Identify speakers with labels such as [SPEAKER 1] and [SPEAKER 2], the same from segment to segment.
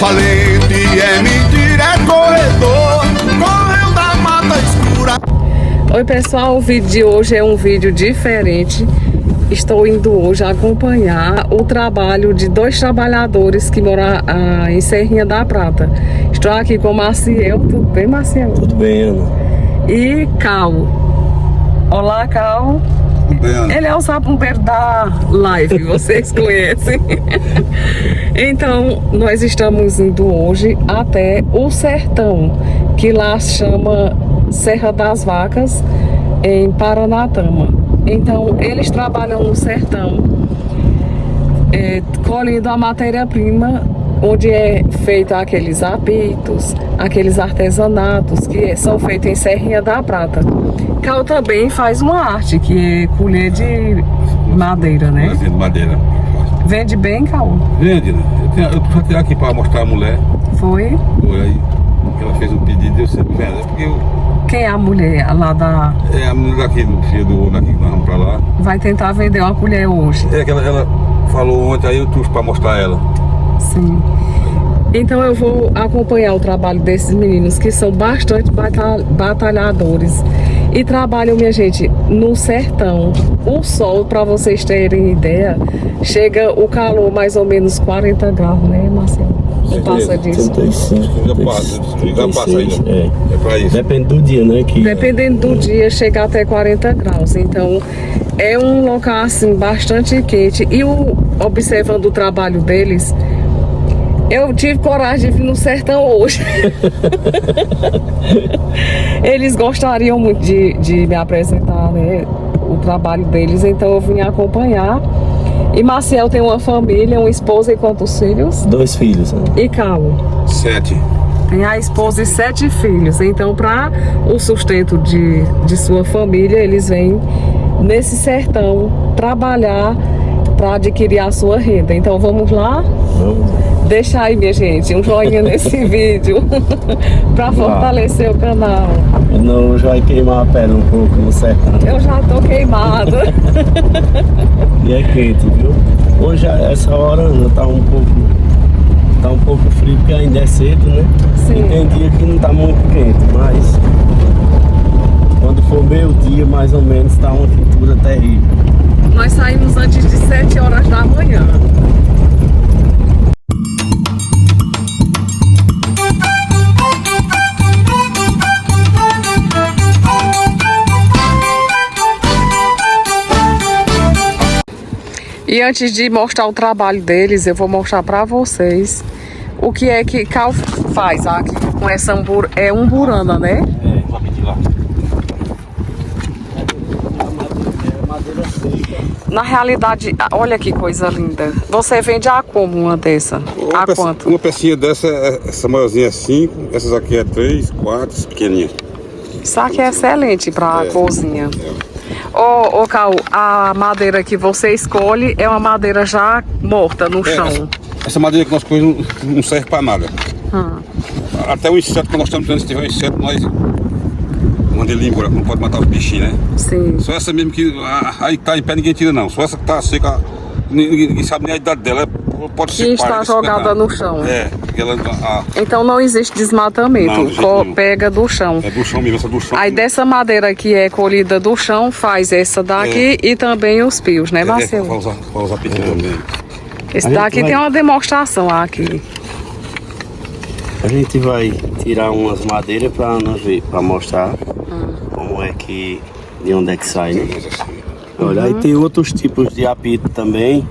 [SPEAKER 1] falente é mentira, é corredor, correu da mata escura.
[SPEAKER 2] Oi pessoal, o vídeo de hoje é um vídeo diferente. Estou indo hoje acompanhar o trabalho de dois trabalhadores que moram em Serrinha da Prata. Estou aqui com o Maciel. Tudo bem, Maciel?
[SPEAKER 3] Tudo bem, Ana.
[SPEAKER 2] E Cal. Olá, Cal.
[SPEAKER 1] Tudo bem, Ana?
[SPEAKER 2] Ele é o sapumpeiro da live, vocês conhecem. Então, nós estamos indo hoje até o Sertão, que lá se chama Serra das Vacas, em Paranatama. Então, eles trabalham no sertão, colhendo a matéria-prima, onde é feito aqueles apitos, aqueles artesanatos que são feitos em Serrinha da Prata. Cal também faz uma arte, que é colher de madeira, né?
[SPEAKER 1] De madeira.
[SPEAKER 2] Vende bem, Cal?
[SPEAKER 1] Vende, né? Eu só tirar aqui para mostrar a mulher.
[SPEAKER 2] Foi?
[SPEAKER 1] Foi aí que ela fez um pedido e eu sempre vendo. É porque
[SPEAKER 2] Quem é a mulher lá da...
[SPEAKER 1] é a menina daqui, do filho do homem aqui que nós vamos pra lá.
[SPEAKER 2] Vai tentar vender uma colher hoje.
[SPEAKER 1] É que ela falou ontem, aí eu trouxe para mostrar ela.
[SPEAKER 2] Sim. Então eu vou acompanhar o trabalho desses meninos que são bastante batalhadores e trabalham, minha gente, no sertão. O sol, para vocês terem ideia, chega o calor mais ou menos 40 graus, né, Marcelo? Não passa disso.
[SPEAKER 3] 35,
[SPEAKER 1] Já passa ainda. É para isso.
[SPEAKER 3] Depende do dia, né?
[SPEAKER 2] Dependendo do dia, chega até 40 graus. Então, é um local, assim, bastante quente. E observando o trabalho deles, eu tive coragem de vir no sertão hoje. Eles gostariam muito de me apresentar, né, o trabalho deles, então eu vim acompanhar. E Maciel tem uma família, uma esposa e quantos filhos?
[SPEAKER 3] 2 filhos, né?
[SPEAKER 2] E Calo?
[SPEAKER 1] 7.
[SPEAKER 2] Tem a esposa e 7 filhos. Então, para o sustento de sua família, eles vêm nesse sertão trabalhar para adquirir a sua renda. Então, vamos lá?
[SPEAKER 3] Vamos.
[SPEAKER 2] Deixa aí, minha gente, um joinha nesse vídeo para fortalecer o canal.
[SPEAKER 3] Não, já vai queimar a pele um pouco no sertão.
[SPEAKER 2] Eu já tô queimada.
[SPEAKER 3] E é quente, viu? Hoje, a essa hora, Ana, tá um pouco frio, porque ainda é cedo, né?
[SPEAKER 2] Sim.
[SPEAKER 3] E tem dia que não tá muito quente, mas quando for meio-dia, mais ou menos, tá uma quentura terrível.
[SPEAKER 2] Nós saímos antes de 7 horas da manhã. E antes de mostrar o trabalho deles, eu vou mostrar pra vocês o que é que Cal faz aqui com essa umburana, né?
[SPEAKER 3] É, vai pedir lá. É madeira seca.
[SPEAKER 2] Na realidade, olha que coisa linda. Você vende a como uma dessa? A quanto?
[SPEAKER 1] Uma pecinha dessa, essa maiorzinha é 5, essas aqui é 3, 4, essas pequenininhas.
[SPEAKER 2] Isso aqui é excelente pra cozinha. Ô Cal, a madeira que você escolhe é uma madeira já morta no chão.
[SPEAKER 1] Essa madeira que nós comemos não serve para nada. Até o inseto que nós estamos tendo, se tiver um inseto, nós mandamos embora, não pode matar os bichinhos, né?
[SPEAKER 2] Sim.
[SPEAKER 1] Só essa mesmo que aí tá em pé, ninguém tira não. Só essa que tá seca, ninguém sabe nem a idade dela, pode ser
[SPEAKER 2] Que está jogada no chão.
[SPEAKER 1] É, porque ela...
[SPEAKER 2] Então não existe desmatamento,
[SPEAKER 1] Não, de jeito nenhum.
[SPEAKER 2] pega do chão.
[SPEAKER 1] É do chão mesmo, essa do chão.
[SPEAKER 2] Aí dessa madeira que é colhida do chão, faz essa daqui e também os pios, né, Marcelo?
[SPEAKER 1] Para usar pequeno também.
[SPEAKER 2] Esse daqui tem uma demonstração aqui.
[SPEAKER 3] A gente vai tirar umas madeiras para Ana ver, para mostrar como é que, de onde é que sai, né? Olha, aí tem outros tipos de apito também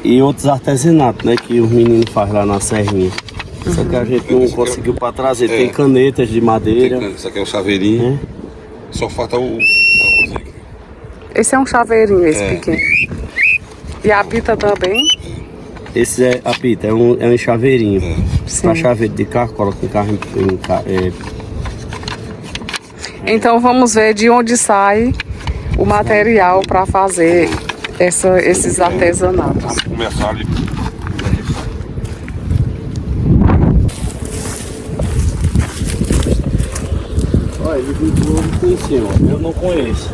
[SPEAKER 3] e outros artesanatos, né, que os meninos fazem lá na serrinha. Só que a gente não conseguiu para trazer. Tem canetas de madeira.
[SPEAKER 1] Isso aqui é o chaveirinho. Só falta o...
[SPEAKER 2] Esse é um chaveirinho, esse pequeno. E a pita também?
[SPEAKER 3] Esse é apito, é um chaveirinho.
[SPEAKER 2] Sim.
[SPEAKER 3] Para chaveiro de carro, coloca em carro.
[SPEAKER 2] Então vamos ver de onde sai o material para fazer esses artesanatos.
[SPEAKER 1] Vamos começar ali.
[SPEAKER 3] Olha, ele não conheceu, eu não conheço.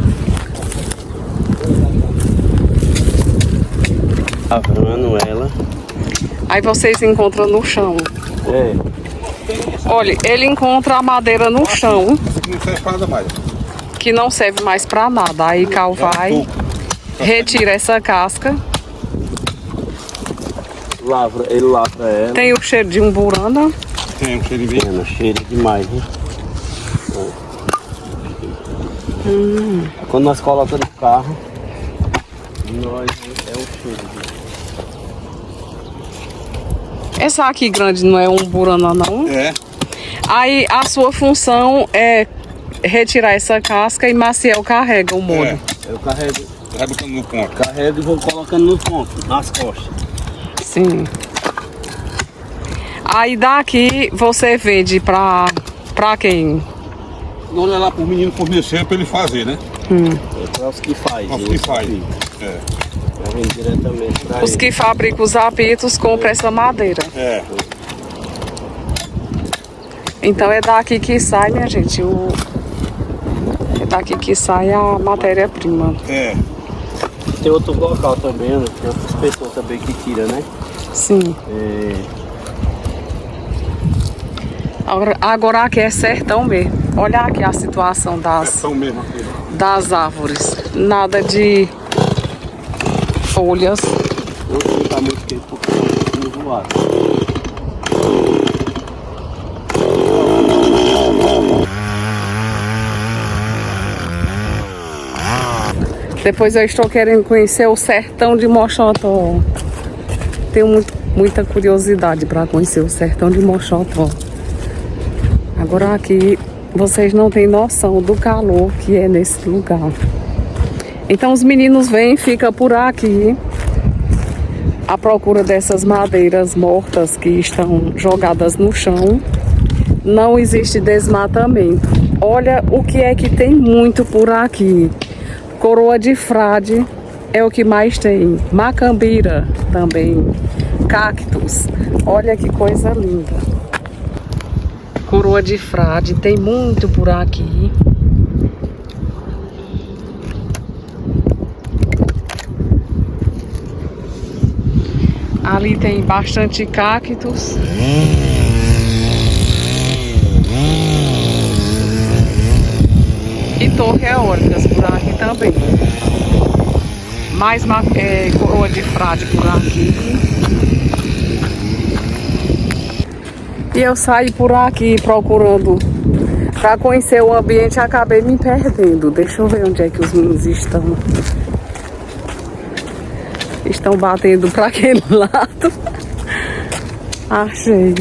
[SPEAKER 3] Lavando ela.
[SPEAKER 2] Aí vocês encontram no chão.
[SPEAKER 3] É.
[SPEAKER 2] Olha, ele encontra a madeira no chão,
[SPEAKER 1] Essa aqui não serve pra nada mais.
[SPEAKER 2] que não serve mais pra nada. Aí Cal vai, retira essa casca.
[SPEAKER 3] Ele lavra ela.
[SPEAKER 2] Tem o cheiro de umburana.
[SPEAKER 1] Tem um cheiro bem.
[SPEAKER 3] Pena, cheiro demais, né? Quando nós colocamos no carro, é o cheiro.
[SPEAKER 2] Essa aqui grande não é umburana não.
[SPEAKER 1] É.
[SPEAKER 2] Aí a sua função é retirar essa casca e Maciel carrega o molho.
[SPEAKER 3] Eu carrego
[SPEAKER 1] Vai botando no ponto.
[SPEAKER 3] e vou colocando no ponto, nas costas.
[SPEAKER 2] Sim. Aí daqui você vende pra quem?
[SPEAKER 1] Olha lá pro menino fornecer pra ele fazer, né?
[SPEAKER 3] É para os que faz.
[SPEAKER 1] Os que faz. É.
[SPEAKER 3] Já vem diretamente para
[SPEAKER 2] Os que fabricam os apitos compram essa madeira.
[SPEAKER 1] É.
[SPEAKER 2] Então é daqui que sai, minha gente, é daqui que sai a matéria-prima.
[SPEAKER 1] É.
[SPEAKER 3] Tem outro local também, né? Tem outras pessoas também que tiram, né?
[SPEAKER 2] Sim. Agora aqui é sertão mesmo. Olha aqui a situação
[SPEAKER 1] São mesmo aqui.
[SPEAKER 2] das árvores. Nada de folhas.
[SPEAKER 3] Não fica muito tempo porque não voado.
[SPEAKER 2] Depois eu estou querendo conhecer o sertão de Mochotó. Tenho muita curiosidade para conhecer o sertão de Mochotó. Agora aqui vocês não têm noção do calor que é nesse lugar. Então os meninos vêm e ficam por aqui à procura dessas madeiras mortas que estão jogadas no chão. Não existe desmatamento. Olha o que é que tem muito por aqui. Coroa de frade é o que mais tem. Macambira também. Cactos. Olha que coisa linda. Coroa de frade tem muito por aqui. Ali tem bastante cactos. E torre eólicas por aqui também. Mais coroa de frade por aqui. E eu saí por aqui procurando para conhecer o ambiente e acabei me perdendo. Deixa eu ver onde é que os meninos estão. Estão batendo para aquele lado. Achei.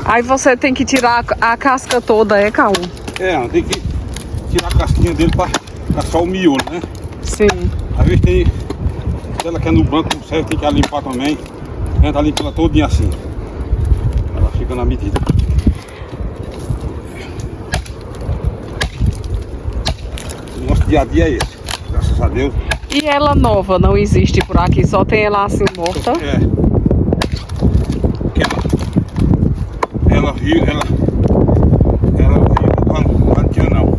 [SPEAKER 2] Aí você tem que tirar a casca toda, é, Cal?
[SPEAKER 1] É, tem que tirar a casquinha dele pra só o miolo, né?
[SPEAKER 2] Sim.
[SPEAKER 1] Às vezes tem aquela que é no branco, não serve, tem que limpar também. A gente limpa ela todinha assim. Ela fica na medida. O nosso dia a dia é esse, graças a Deus.
[SPEAKER 2] E ela nova não existe por aqui, só tem ela assim morta?
[SPEAKER 1] É. Ela viu quando não.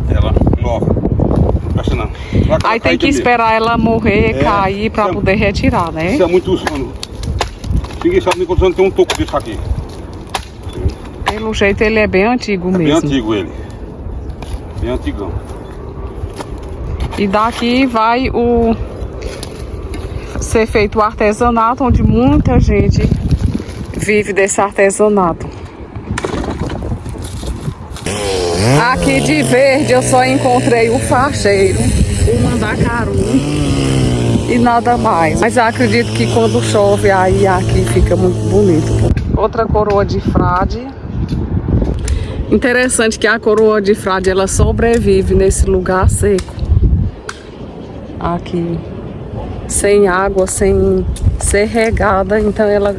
[SPEAKER 1] Ela nova. Não presta não.
[SPEAKER 2] Aí tem que esperar ela morrer, cair pra poder retirar, né?
[SPEAKER 1] Isso é muito usando. Ninguém sabe quantos anos tem um toco desse aqui.
[SPEAKER 2] Pelo jeito ele é bem antigo mesmo.
[SPEAKER 1] Bem antigo ele. Bem antigão.
[SPEAKER 2] E daqui vai ser feito o artesanato, onde muita gente vive desse artesanato. Aqui de verde eu só encontrei o facheiro, o mandacaru e nada mais. Mas eu acredito que quando chove aí aqui fica muito bonito. Outra coroa de frade. Interessante que a coroa de frade ela sobrevive nesse lugar seco. Aqui. Sem água, sem ser regada, então ela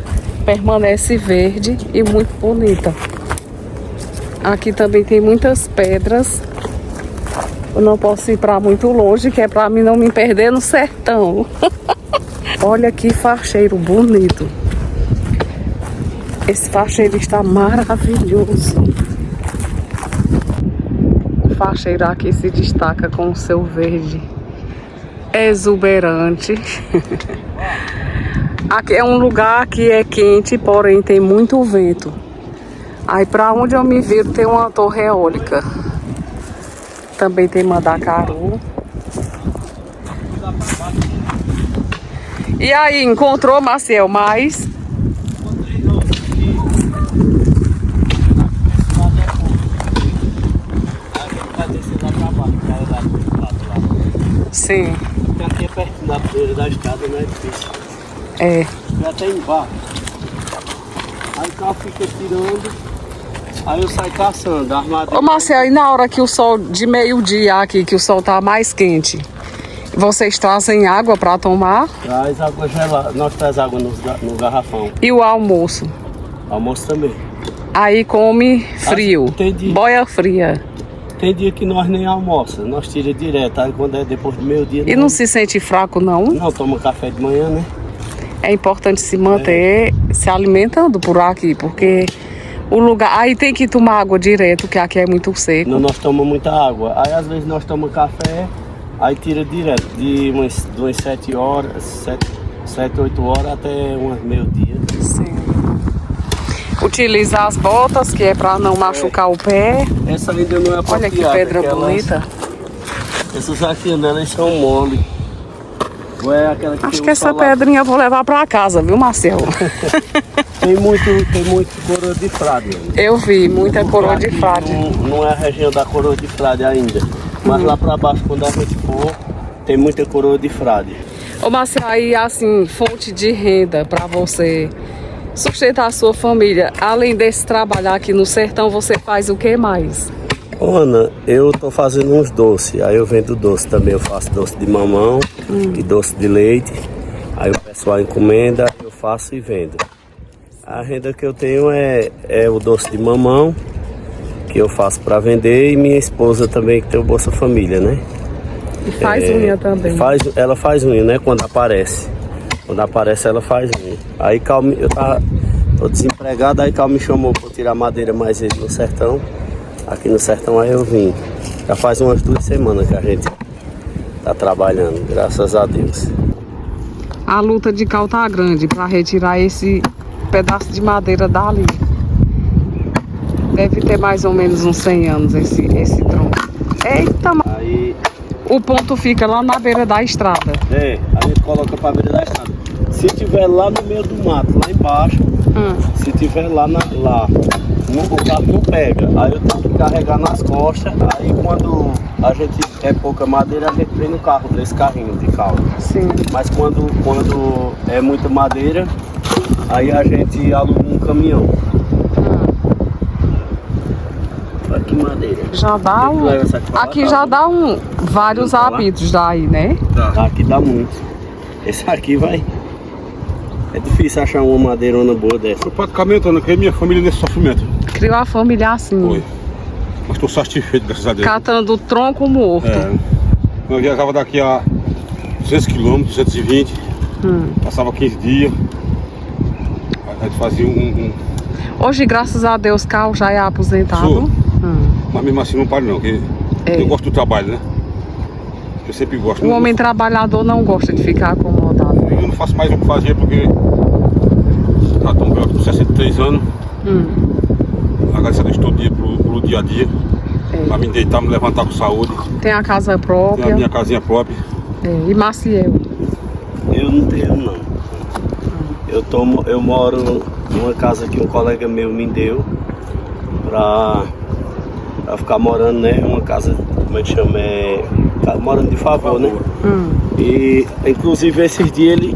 [SPEAKER 2] permanece verde e muito bonita. Aqui também tem muitas pedras. Eu não posso ir para muito longe, que é para mim não me perder no sertão. Olha que facheiro bonito. Esse facheiro está maravilhoso. O facheiro aqui se destaca com o seu verde exuberante. Aqui é um lugar que é quente, porém tem muito vento. Aí pra onde eu me viro tem uma torre eólica. Também tem mandacaru. E aí, encontrou, Maciel, mais? Sim.
[SPEAKER 3] Porque aqui é perto da beira da estrada, não é difícil.
[SPEAKER 2] É.
[SPEAKER 3] Já tem embaixo. Aí o carro fica tirando, aí eu saio caçando a armadilha.
[SPEAKER 2] Ô Marcel, e na hora que o sol, de meio-dia aqui, que o sol tá mais quente, vocês trazem água para tomar?
[SPEAKER 3] Traz água gelada, nós traz água no garrafão.
[SPEAKER 2] E o almoço?
[SPEAKER 3] Almoço também.
[SPEAKER 2] Aí come frio,
[SPEAKER 3] Entendi.
[SPEAKER 2] boia fria.
[SPEAKER 3] Tem dia que nós nem almoçamos, nós tira direto, aí quando é depois do meio-dia...
[SPEAKER 2] E não se sente fraco, não?
[SPEAKER 3] Não, toma café de manhã, né?
[SPEAKER 2] É importante se manter se alimentando por aqui, porque o lugar... Aí tem que tomar água direto, que aqui é muito seco.
[SPEAKER 3] Não, nós tomamos muita água. Aí às vezes nós tomamos café, aí tira direto, de umas 7 horas, 7, 8 horas até umas meio-dia.
[SPEAKER 2] Sim. Utiliza as botas, que é para não machucar o pé.
[SPEAKER 3] Essa ainda não é apropriada.
[SPEAKER 2] Olha que pedra bonita.
[SPEAKER 3] Essas aqui nelas são mole. Ou é aquela que
[SPEAKER 2] Acho
[SPEAKER 3] tem
[SPEAKER 2] que essa pedrinha eu vou levar para casa, viu, Marcel?
[SPEAKER 3] tem muito coroa de frade.
[SPEAKER 2] Eu vi, muita coroa de
[SPEAKER 3] Aqui
[SPEAKER 2] frade.
[SPEAKER 3] não é a região da coroa de frade ainda. Mas lá para baixo, quando a gente for, tem muita coroa de frade.
[SPEAKER 2] Ô Marcel, aí assim, fonte de renda para você sustentar a sua família. Além desse trabalho aqui no sertão, você faz o que mais?
[SPEAKER 3] Ô, Ana, eu tô fazendo uns doces, aí eu vendo doce também, eu faço doce de mamão e doce de leite, aí o pessoal encomenda, eu faço e vendo. A renda que eu tenho é o doce de mamão, que eu faço para vender, e minha esposa também, que tem o Bolsa Família, né?
[SPEAKER 2] E faz unha também.
[SPEAKER 3] Ela faz unha, né, quando aparece. Quando aparece ela faz unha. Aí eu tô desempregado, aí Cal me chamou para tirar madeira mais vezes no sertão. Aqui no sertão aí eu vim. Já faz umas 2 semanas que a gente tá trabalhando, graças a Deus.
[SPEAKER 2] A luta de Cal tá grande para retirar esse pedaço de madeira dali. Deve ter mais ou menos uns 100 anos esse tronco. Eita,
[SPEAKER 3] Aí,
[SPEAKER 2] o ponto fica lá na beira da estrada.
[SPEAKER 3] a gente coloca pra beira da estrada. Se tiver lá no meio do mato, lá embaixo, se tiver lá, o carro não pega. Aí eu tenho que carregar nas costas. Aí quando a gente é pouca madeira, a gente vem no carro, desse carrinho de caldo.
[SPEAKER 2] Sim.
[SPEAKER 3] Mas quando é muita madeira, aí a gente aluga um caminhão. Olha que madeira.
[SPEAKER 2] Já dá aqui já dá vários hábitos daí, né?
[SPEAKER 3] Aqui dá muito. Esse aqui vai. É difícil achar uma madeirona boa dessa.
[SPEAKER 1] Eu praticamente eu criei minha família nesse sofrimento.
[SPEAKER 2] Criou a família assim.
[SPEAKER 1] Foi. Mas estou satisfeito, graças a Deus.
[SPEAKER 2] Catando o tronco morto.
[SPEAKER 1] Eu viajava daqui a 200 km, 220. Passava 15 dias. A gente fazia
[SPEAKER 2] Hoje, graças a Deus, Cal já é aposentado.
[SPEAKER 1] Sou. Mas mesmo assim não paro não, porque eu gosto do trabalho, né? Eu sempre gosto.
[SPEAKER 2] O homem trabalhador não gosta de ficar acomodado.
[SPEAKER 1] Eu não faço mais o que fazia porque já estou com 63 anos. Agradeço a Deus todo dia pro dia a dia. Pra me deitar, me levantar com saúde.
[SPEAKER 2] Tem a casa própria.
[SPEAKER 1] Tem a minha casinha própria.
[SPEAKER 2] E Maciel?
[SPEAKER 3] Eu não tenho não. Eu moro numa casa que um colega meu me deu pra ficar morando, né? Uma casa, como é que chama? Morando de favor, né? E inclusive esses dias ele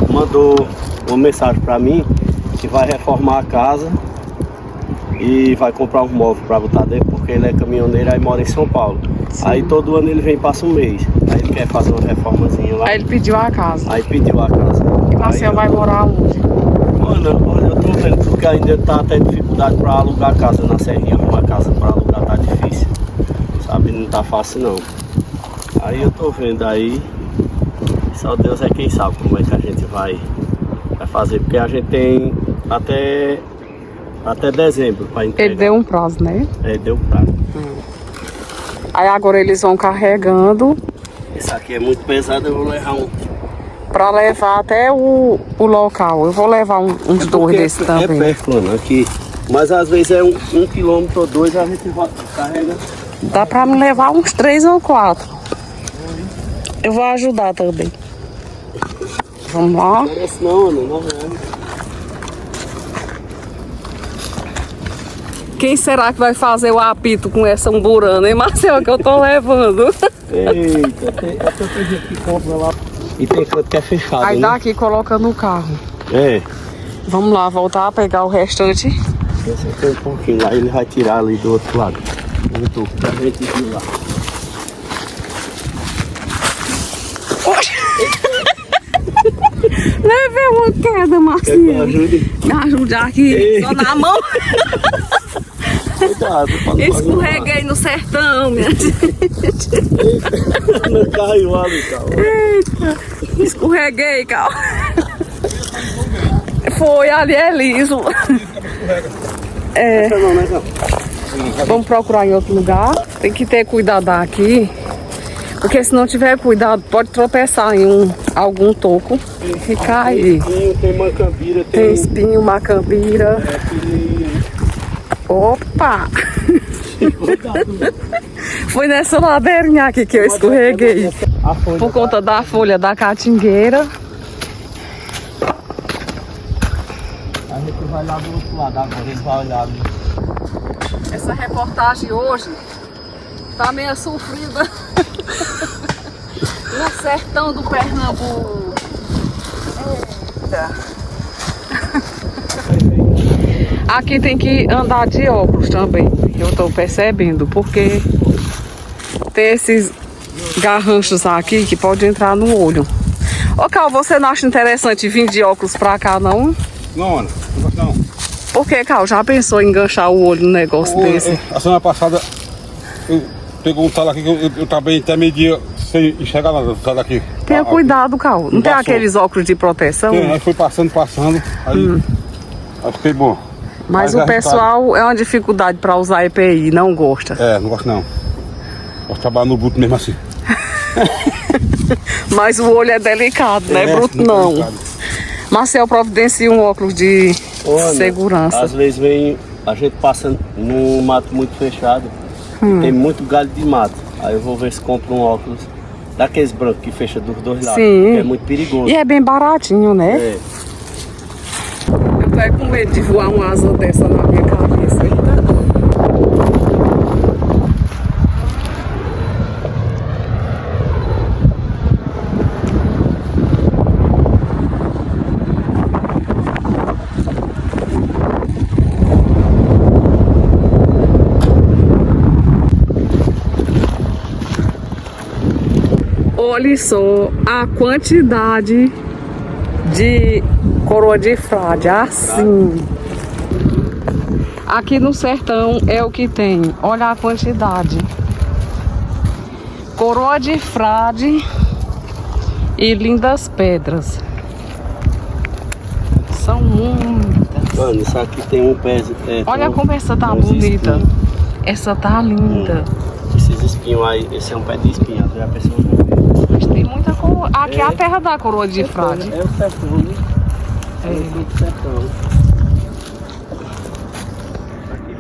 [SPEAKER 3] mandou uma mensagem pra mim que vai reformar a casa e vai comprar um móvel pra botar dentro, porque ele é caminhoneiro e mora em São Paulo.
[SPEAKER 2] Sim.
[SPEAKER 3] Aí todo ano ele vem e passa um mês. Aí ele quer fazer uma reformazinha lá.
[SPEAKER 2] Aí ele pediu a casa.
[SPEAKER 3] Aí pediu a casa.
[SPEAKER 2] E Marcel vai morar onde?
[SPEAKER 3] Olha, eu tô vendo porque ainda tá até dificuldade pra alugar casa na Serrinha. Uma casa pra alugar tá difícil. Sabe, não tá fácil não. Aí eu tô vendo aí. Só Deus é quem sabe como é que a gente vai fazer. Porque a gente tem até Até dezembro para entregar.
[SPEAKER 2] Ele deu um prazo, né?
[SPEAKER 3] É, deu prazo.
[SPEAKER 2] Aí agora eles vão carregando
[SPEAKER 3] Esse aqui é muito pesado, eu vou levar um.
[SPEAKER 2] pra levar até o local. Eu vou levar uns dois desses
[SPEAKER 3] É
[SPEAKER 2] também.
[SPEAKER 3] perto, mano, aqui. Mas às vezes é um quilômetro ou dois, a gente carrega.
[SPEAKER 2] Dá pra me levar uns 3 ou 4. Eu vou ajudar também. Vamos lá.
[SPEAKER 3] Não merece não, mano, não é.
[SPEAKER 2] Quem será que vai fazer o apito com essa umburana, hein, Marcelo, que eu tô levando?
[SPEAKER 3] Eita, tem gente que compra lá. E tem canto que é fechado,
[SPEAKER 2] Aí
[SPEAKER 3] né?
[SPEAKER 2] daqui e coloca no carro.
[SPEAKER 3] É.
[SPEAKER 2] Vamos lá, voltar a pegar o restante.
[SPEAKER 3] Esse aqui é um pouquinho lá, ele vai tirar ali do outro lado. Voltou pra gente ir lá.
[SPEAKER 2] Levei uma queda, Marcinho.
[SPEAKER 3] Ajude.
[SPEAKER 2] Me ajude aqui,
[SPEAKER 3] Ei.
[SPEAKER 2] só na mão.
[SPEAKER 3] Cuidado, pra não
[SPEAKER 2] Escorreguei no sertão, minha gente.
[SPEAKER 3] não caiu ali, calma.
[SPEAKER 2] Eita, escorreguei, calma. Foi, ali é liso. É,
[SPEAKER 3] Não, né, cara?
[SPEAKER 2] vamos procurar em outro lugar. Tem que ter cuidado aqui. Porque se não tiver cuidado, pode tropeçar em algum toco e cair.
[SPEAKER 3] Tem macambira,
[SPEAKER 2] Tem espinho, macambira. Opa! Foi nessa ladeirinha aqui que eu escorreguei. Por conta da folha da catingueira.
[SPEAKER 3] A gente vai lá do outro lado agora, ele vai olhar ali.
[SPEAKER 2] Essa reportagem hoje tá meio sofrida. No sertão do Pernambuco. Eita. Aqui tem que andar de óculos também, eu tô percebendo, porque tem esses garranchos aqui que pode entrar no olho. Ô, Cal, você não acha interessante vir de óculos pra cá, não?
[SPEAKER 1] Não, Ana, não.
[SPEAKER 2] Por que, Cal? Já pensou em enganchar o olho num negócio desse?
[SPEAKER 1] A semana passada, pegou um tal aqui que eu também até meio-dia sem enxergar nada, sai daqui.
[SPEAKER 2] Tenha cuidado, Cal. Não tem
[SPEAKER 1] Passou.
[SPEAKER 2] aqueles óculos de proteção?
[SPEAKER 1] Tem, aí foi passando, aí fiquei bom.
[SPEAKER 2] Mas o
[SPEAKER 1] é
[SPEAKER 2] pessoal é uma dificuldade pra usar EPI, não gosta.
[SPEAKER 1] É, não gosto não. Posso trabalhar no bruto mesmo assim.
[SPEAKER 2] Mas o olho é delicado, não é bruto não.
[SPEAKER 1] delicado.
[SPEAKER 2] Marcel providencia um óculos de
[SPEAKER 3] Ana,
[SPEAKER 2] segurança.
[SPEAKER 3] Às vezes vem, a gente passa num mato muito fechado, tem muito galho de mato. Aí eu vou ver se compro um óculos daqueles brancos que fecha dos dois lados,
[SPEAKER 2] Sim.
[SPEAKER 3] porque é muito perigoso.
[SPEAKER 2] E é bem baratinho, né?
[SPEAKER 3] É.
[SPEAKER 2] Eu tô com medo de voar uma asa dessa na minha cabeça. Eita. Olha só a quantidade de coroa de frade, assim. Aqui no sertão é o que tem. Olha a quantidade. Coroa de frade e lindas pedras. São muitas.
[SPEAKER 3] Mano, isso aqui tem um pé.
[SPEAKER 2] Olha como essa tá
[SPEAKER 3] uns
[SPEAKER 2] bonita.
[SPEAKER 3] espinhos.
[SPEAKER 2] Essa tá linda.
[SPEAKER 3] Esses espinhos aí, esse é um pé de espinho, já pensou?
[SPEAKER 2] Mas tem muita coroa. Aqui é a terra da coroa de frade.
[SPEAKER 3] É o sertão, né? É o sertão.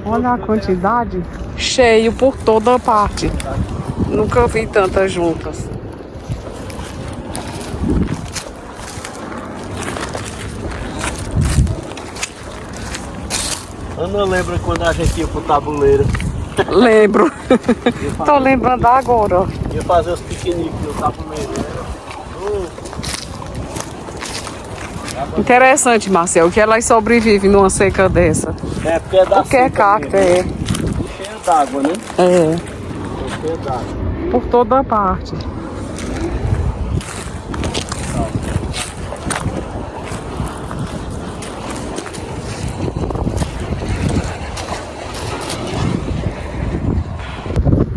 [SPEAKER 2] Olha a quantidade. Cheio por toda parte. Nunca vi tantas juntas.
[SPEAKER 3] Ana, lembra quando a gente ia pro tabuleiro?
[SPEAKER 2] Lembro. Tô lembrando agora.
[SPEAKER 3] Ia fazer os piqueniques no tabuleiro, né?
[SPEAKER 2] Interessante, Marcel, que elas sobrevivem numa seca dessa.
[SPEAKER 3] É porque é da
[SPEAKER 2] Porque é
[SPEAKER 3] seca
[SPEAKER 2] cacto,
[SPEAKER 3] mesmo.
[SPEAKER 2] é.
[SPEAKER 3] E cheio d'água, né?
[SPEAKER 2] É.
[SPEAKER 3] Cheio d'água.
[SPEAKER 2] Por toda parte.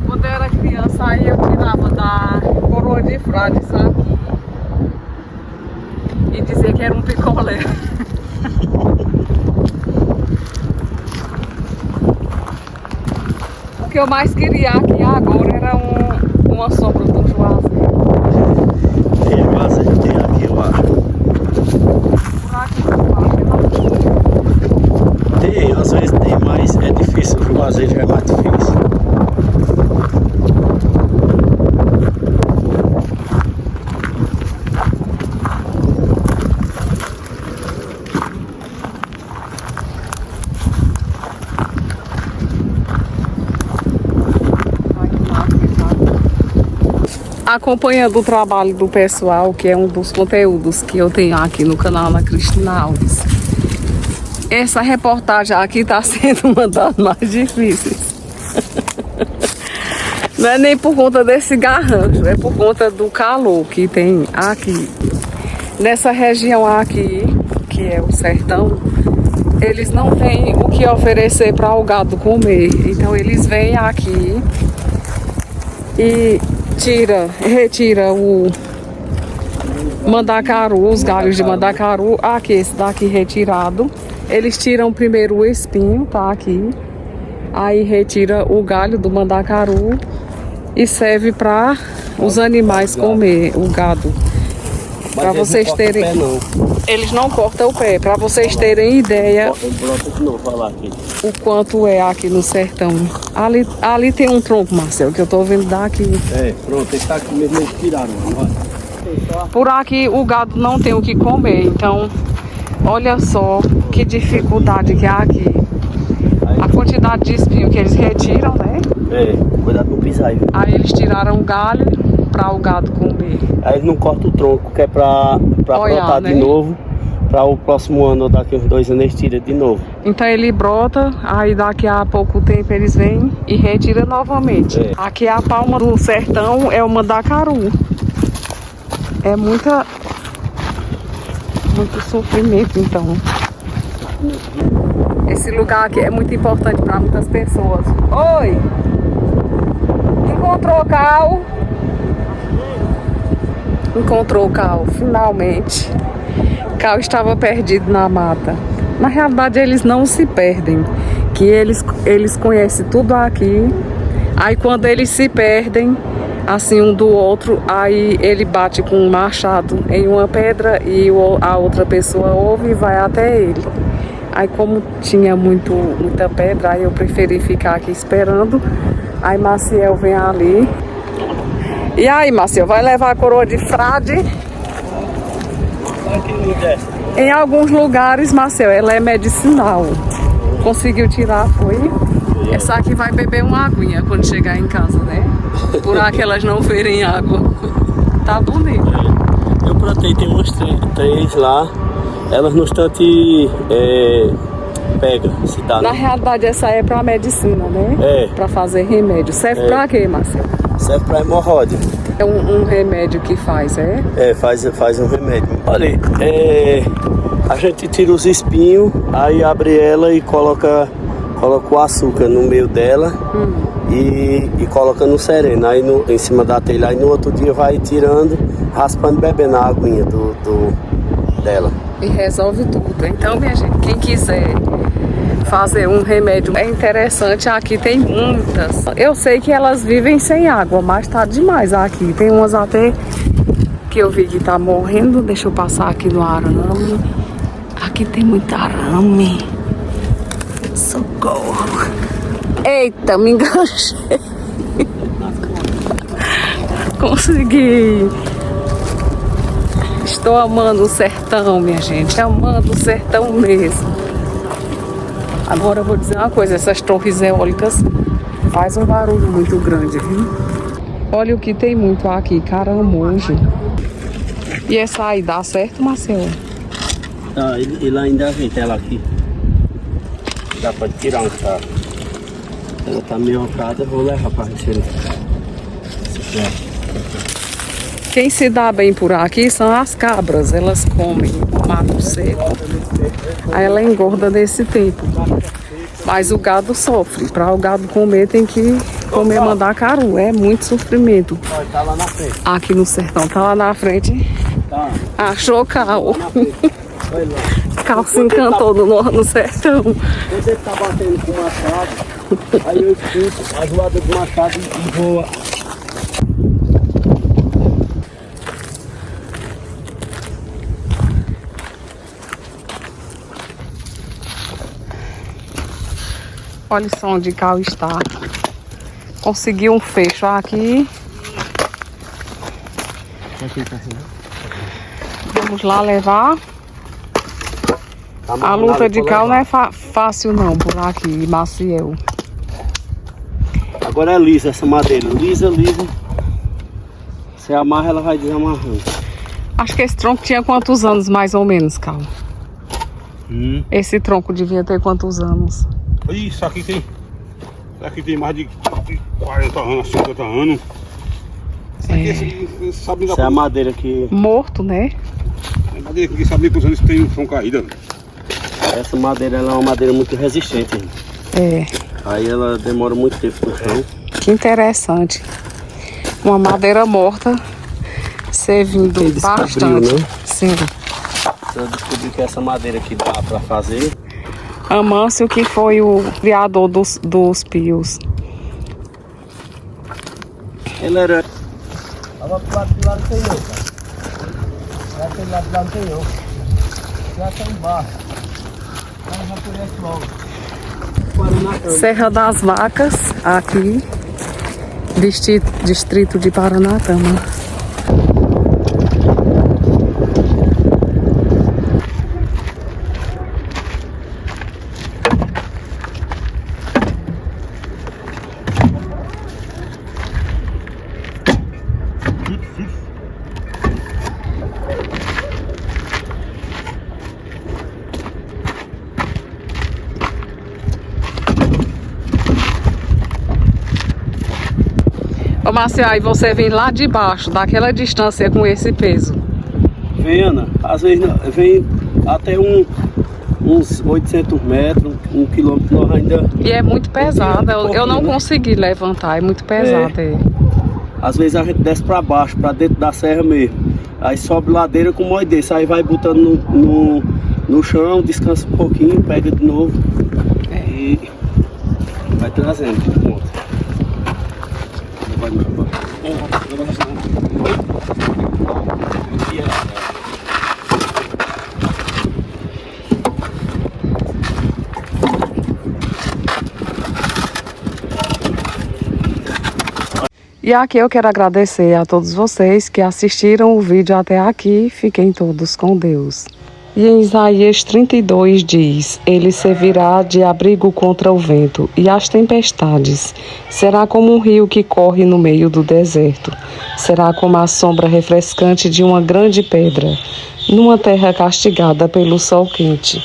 [SPEAKER 2] Quando eu era criança, aí eu tirava da coroa de frade, sabe? E dizia que era um picolé. que eu mais queria aqui agora era uma sombra do Juazeiro.
[SPEAKER 3] Tem Juazeiro, tem aqui, eu acho.
[SPEAKER 2] Por aqui, não.
[SPEAKER 3] Tem, às vezes tem, mas é difícil. O Juazeiro já é mais difícil.
[SPEAKER 2] Acompanhando o trabalho do pessoal, que é um dos conteúdos que eu tenho aqui no canal Ana Cristina Alves. Essa reportagem aqui está sendo uma das mais difíceis. Não é nem por conta desse garrancho, é por conta do calor que tem aqui. Nessa região aqui, que é o sertão, eles não têm o que oferecer para o gado comer. Então eles vêm aqui e retira o mandacaru, os galhos de mandacaru. Aqui, esse daqui retirado. Eles tiram primeiro o espinho, tá aqui. Aí retira o galho do mandacaru e serve para os animais comer, o gado. Para vocês terem... Eles não cortam o pé, para vocês terem ideia o quanto é aqui no sertão. Ali tem um tronco, Marcelo, que eu tô vendo daqui.
[SPEAKER 3] É, pronto, ele tá aqui mesmo, eles tiraram.
[SPEAKER 2] Por aqui o gado não tem o que comer, então olha só que dificuldade que há aqui. A quantidade de espinho que eles retiram, né?
[SPEAKER 3] É, cuidado com o pisaio.
[SPEAKER 2] Aí eles tiraram o galho para o gado comer.
[SPEAKER 3] Aí eles não cortam o tronco, que é pra brotar, né, de novo. Para o próximo ano, ou daqui uns 2 anos, eles tiram de novo.
[SPEAKER 2] Então ele brota, aí daqui a pouco tempo eles vêm e retiram novamente. É. Aqui a palma do sertão é o mandacaru. É muito sofrimento, então. Esse lugar aqui é muito importante para muitas pessoas. Oi! Encontrou o Cal? Encontrou o Cal, finalmente. Cal estava perdido na mata. Na realidade eles não se perdem, que eles conhecem tudo aqui. Aí quando eles se perdem, assim um do outro, aí ele bate com um machado em uma pedra e a outra pessoa ouve e vai até ele. Aí como tinha muita pedra, aí eu preferi ficar aqui esperando. Aí Maciel vem ali. E aí, Maciel, vai levar a coroa de frade? Em alguns lugares, Marcel, ela é medicinal. Conseguiu tirar, foi? Essa aqui vai beber uma aguinha quando chegar em casa, né? Por aqui elas não verem água. Tá bonito.
[SPEAKER 3] Eu plantei, tem umas 3 lá. Elas no instante pega, se dá.
[SPEAKER 2] Na realidade, essa é pra medicina, né? É. Pra fazer remédio. Serve pra quê, Marcel?
[SPEAKER 3] Serve pra hemorroida.
[SPEAKER 2] É um remédio que faz, é? É,
[SPEAKER 3] faz um remédio. Olha, a gente tira os espinhos, aí abre ela e coloca o açúcar no meio dela e coloca no sereno, aí em cima da telha. Aí no outro dia vai tirando, raspando e bebendo a aguinha dela.
[SPEAKER 2] E resolve tudo. Então, minha gente, quem quiser fazer um remédio é interessante, aqui tem muitas. Eu sei que elas vivem sem água, mas tá demais aqui. Tem umas até que eu vi que tá morrendo. Deixa eu passar aqui no arame. Aqui tem muita arame. Socorro. Eita, me enganchei. Consegui. Estou amando o sertão, minha gente. Amando o sertão mesmo. Agora eu vou dizer uma coisa, essas torres eólicas fazem um barulho muito grande, viu? Olha o que tem muito aqui, caramujo. E essa aí dá certo, Marcelo?
[SPEAKER 3] Tá, ele ainda ajeita ela aqui. Dá pra tirar um carro. Ela tá meio ocada, eu vou levar pra receber.
[SPEAKER 2] Quem se dá bem por aqui são as cabras, elas comem o mato seco. Aí ela engorda nesse tempo. Mas o gado sofre. Para o gado comer tem que comer mandacaru. É muito sofrimento.
[SPEAKER 3] Tá lá na frente.
[SPEAKER 2] Aqui no sertão, tá lá na frente.
[SPEAKER 3] Tá.
[SPEAKER 2] Achou Cal.
[SPEAKER 3] Olha lá.
[SPEAKER 2] Cal se encantou no sertão.
[SPEAKER 3] Quando ele tá batendo com o machado, aí eu escuto a zoada do machado e voa.
[SPEAKER 2] Olha só onde Cal está. Conseguiu um fecho aqui. Vamos lá levar. A luta de Cal não é fácil não, por aqui, Maciel.
[SPEAKER 3] Agora é lisa essa madeira, lisa. Você amarra, ela vai desamarrando.
[SPEAKER 2] Acho que esse tronco tinha quantos anos, mais ou menos, Cal? Esse tronco devia ter quantos anos?
[SPEAKER 1] Isso aqui tem mais de 40 anos, 50 anos. Sabe
[SPEAKER 3] Essa é a madeira que...
[SPEAKER 2] Morto, né?
[SPEAKER 1] É madeira que sabe nem quantos anos tem, são caídas.
[SPEAKER 3] Essa madeira ela é uma madeira muito resistente.
[SPEAKER 2] É.
[SPEAKER 3] Aí ela demora muito tempo no chão.
[SPEAKER 2] Que interessante. Uma madeira morta servindo
[SPEAKER 3] Quem descobriu,
[SPEAKER 2] bastante.
[SPEAKER 3] né?
[SPEAKER 2] Sim.
[SPEAKER 3] Eu descobri que essa madeira aqui dá pra fazer.
[SPEAKER 2] Amâncio, que foi o criador dos pios.
[SPEAKER 3] Ele era... Tava pro lado de lá não tem não, cara. Aquele lado de lá não tem não. Já tá embaixo. Já aparece logo.
[SPEAKER 2] Serra das Vacas, aqui, distrito de Paranatama. Ô Marcial, aí você vem lá de baixo, daquela distância com esse peso.
[SPEAKER 3] Vem, Ana, às vezes vem até uns 800 metros, 1 quilômetro nós ainda...
[SPEAKER 2] E é muito pesado, eu não consegui levantar, é muito pesado. É.
[SPEAKER 3] Às vezes a gente desce pra baixo, pra dentro da serra mesmo. Aí sobe ladeira com mói desse, aí vai botando no chão, descansa um pouquinho, pega de novo e vai trazendo de ponta.
[SPEAKER 2] E aqui eu quero agradecer a todos vocês que assistiram o vídeo até aqui. Fiquem todos com Deus. E em Isaías 32 diz: Ele servirá de abrigo contra o vento e as tempestades. Será como um rio que corre no meio do deserto. Será como a sombra refrescante de uma grande pedra, numa terra castigada pelo sol quente.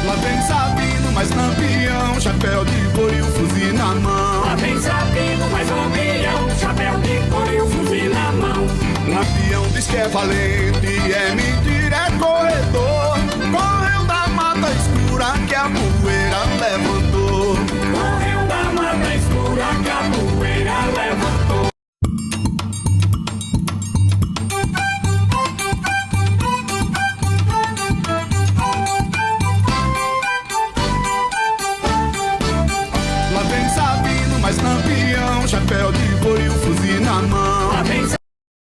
[SPEAKER 4] Lá vem Sabino, mais lampião, chapéu de couro e o fuzil na mão.
[SPEAKER 5] Lá vem Sabino, mais lampião, chapéu de couro e o fuzil na mão.
[SPEAKER 4] Lampião diz que é valente, é mentira, é corredor. Correu da mata escura que a poeira levantou.
[SPEAKER 5] Correu da mata escura que a poeira levantou.
[SPEAKER 4] Lá vem Sabino, mais lampião, chapéu de couro e o fuzil na mão.
[SPEAKER 5] Lá vem